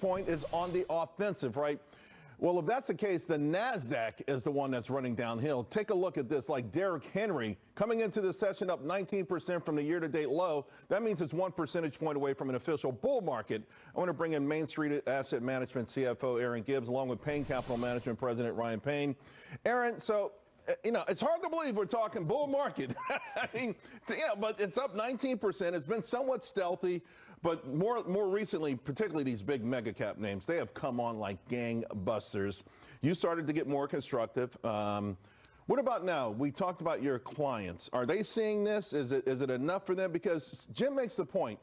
point, is on the offensive, right? Well, if that's the case, the NASDAQ is the one that's running downhill. Take a look at this, like Derrick Henry coming into the session up 19% from the year-to-date low. That means it's 1 percentage point away from an official bull market. I want to bring in Main Street Asset Management CFO Aaron Gibbs, along with Payne Capital Management President Ryan Payne. Aaron, so it's hard to believe we're talking bull market. I mean, but it's up 19%. It's been somewhat stealthy, but more recently, particularly these big mega cap names, they have come on like gangbusters. You started to get more constructive. What about now? We talked about your clients. Are they seeing this? Is it enough for them? Because Jim makes the point.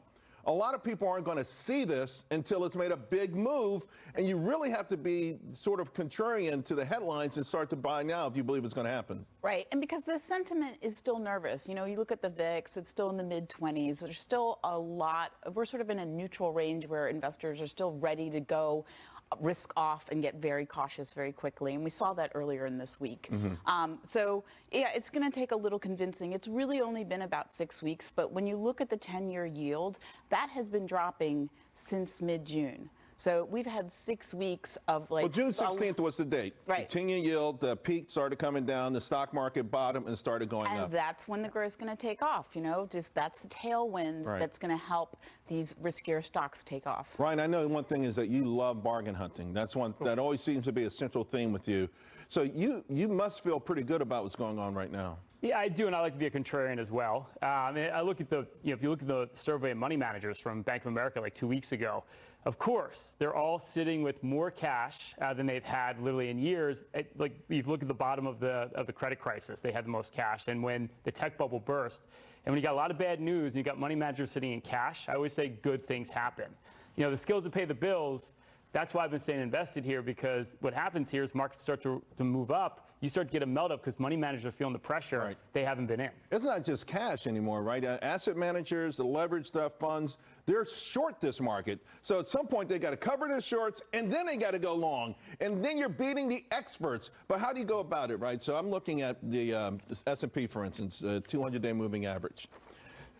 A lot of people aren't going to see this until it's made a big move, and you really have to be sort of contrarian to the headlines and start to buy now if you believe it's going to happen. Right, and because the sentiment is still nervous. You look at the VIX, it's still in the mid-20s. There's still a lot. We're sort of in a neutral range where investors are still ready to go risk off and get very cautious very quickly. And we saw that earlier in this week. So, yeah, it's going to take a little convincing. It's really only been about 6 weeks. But when you look at the 10-year yield, that has been dropping since mid-June. So we've had 6 weeks of like. Well, June 16th was the date. Right. The 10-year yield, the peak started coming down, the stock market bottomed and started going up. And that's when the growth is going to take off. Just that's the tailwind that's going to help these riskier stocks take off. Ryan, I know one thing is that you love bargain hunting. That's one that always seems to be a central theme with you. So you must feel pretty good about what's going on right now. Yeah, I do, and I like to be a contrarian as well. I look at if you look at the survey of money managers from Bank of America like 2 weeks ago, of course, they're all sitting with more cash than they've had literally in years. Like you look at the bottom of the credit crisis, they had the most cash, and when the tech bubble burst, and when you got a lot of bad news, and you got money managers sitting in cash, I always say good things happen. The skills to pay the bills. That's why I've been staying invested here, because what happens here is markets start to move up. You start to get a melt up because money managers are feeling the pressure they haven't been in. It's not just cash anymore, right? Asset managers, the leveraged stuff, funds, they're short this market. So at some point they got to cover their shorts and then they got to go long. And then you're beating the experts. But how do you go about it, right? So I'm looking at the S&P, for instance, 200-day moving average.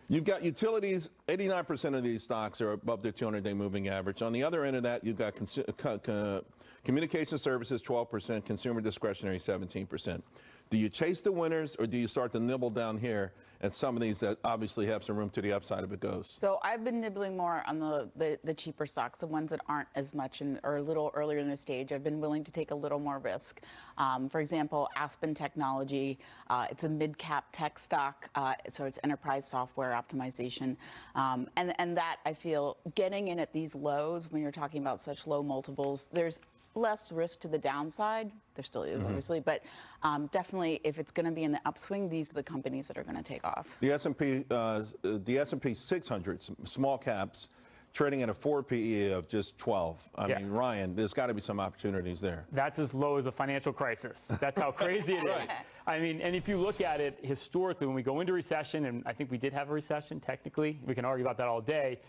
You've got utilities, 89% of these stocks are above their 200-day moving average. On the other end of that, you've got communication services, 12%, consumer discretionary, 17%. Do you chase the winners, or do you start to nibble down here at some of these that obviously have some room to the upside if it goes? So I've been nibbling more on the cheaper stocks, the ones that aren't as much or a little earlier in the stage. I've been willing to take a little more risk. For example, Aspen Technology, it's a mid-cap tech stock, so it's enterprise software optimization. And that, I feel, getting in at these lows when you're talking about such low multiples, there's less risk to the downside. There still is, obviously, but definitely if it's going to be in the upswing, these are the companies that are going to take off. The S&P 600, small caps, trading at a 4 PE of just 12. I mean, Ryan, there's got to be some opportunities there. That's as low as the financial crisis. That's how crazy it is. I mean, and if you look at it historically, when we go into recession, and I think we did have a recession, technically, we can argue about that all day,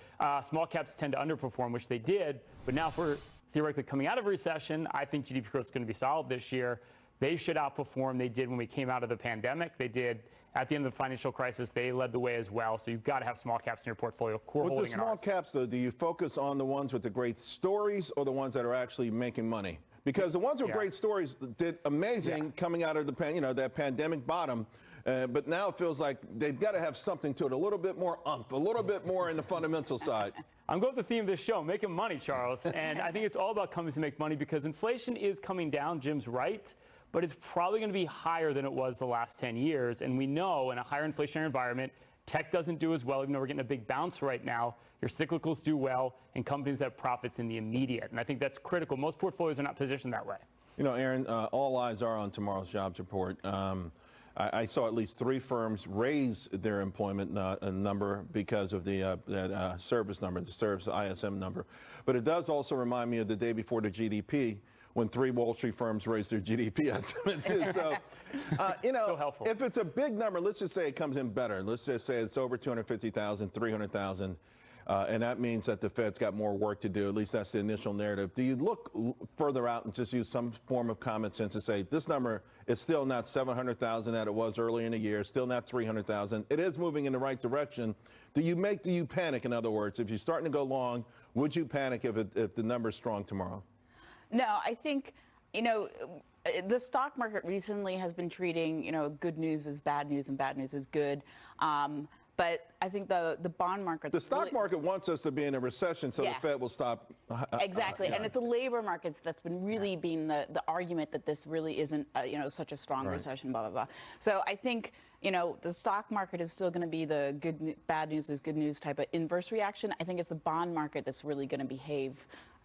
small caps tend to underperform, which they did, but now if we're theoretically coming out of a recession, I think GDP growth is going to be solid this year. They should outperform. They did when we came out of the pandemic. They did at the end of the financial crisis. They led the way as well. So you've got to have small caps in your portfolio. With the small caps, though, do you focus on the ones with the great stories or the ones that are actually making money? Because the ones with great stories did amazing coming out of the that pandemic bottom. But now it feels like they've got to have something to it, a little bit more a little bit more in the fundamental side. I'm going with the theme of this show, making money, Charles. And I think it's all about companies to make money because inflation is coming down. Jim's right. But it's probably going to be higher than it was the last 10 years. And we know in a higher inflationary environment, tech doesn't do as well, even though we're getting a big bounce right now. Your cyclicals do well, and companies have profits in the immediate. And I think that's critical. Most portfolios are not positioned that way. Aaron, all eyes are on tomorrow's jobs report. I saw at least 3 firms raise their employment number because of that service number, the service ISM number. But it does also remind me of the day before the GDP, when 3 Wall Street firms raised their GDP estimate too. So, so helpful. If it's a big number, let's just say it comes in better. Let's just say it's over 250,000, 300,000. And that means that the Fed's got more work to do. At least that's the initial narrative. Do you look further out and just use some form of common sense and say this number is still not 700,000 that it was early in the year, still not 300,000. It is moving in the right direction. Do you panic, in other words? If you're starting to go long, would you panic if the number's strong tomorrow? No, I think, the stock market recently has been treating, good news as bad news and bad news as good. But I think the bond market... The stock market wants us to be in a recession so the Fed will stop. Exactly. And it's the labor markets that's been really being the argument that this really isn't, such a strong recession, blah, blah, blah. So I think, the stock market is still going to be the bad news is good news type of inverse reaction. I think it's the bond market that's really going to behave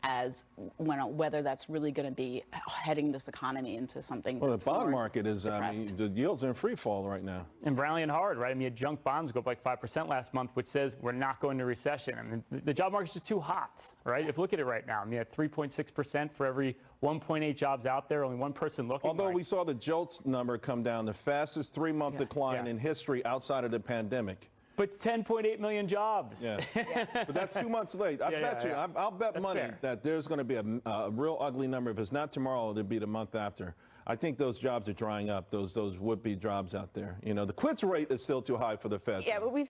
as whether that's really going to be heading this economy into something. Well, the bond market is, the yields are in free fall right now. And rallying hard, right? I mean, junk bonds go up like 5% last month, which says we're not going to recession. I mean, the job market's just too hot, right? If you look at it right now, I mean, at 3.6% for every 1.8 jobs out there, only one person looking. Although we saw the JOLTS number come down, the fastest 3-month decline in history outside of the pandemic. But 10.8 million jobs. Yeah. But that's 2 months late. I'll bet that's money fair. that there's going to be a real ugly number. If it's not tomorrow, it'll be the month after. I think those jobs are drying up, those would-be jobs out there. The quits rate is still too high for the Fed. Yeah, but we've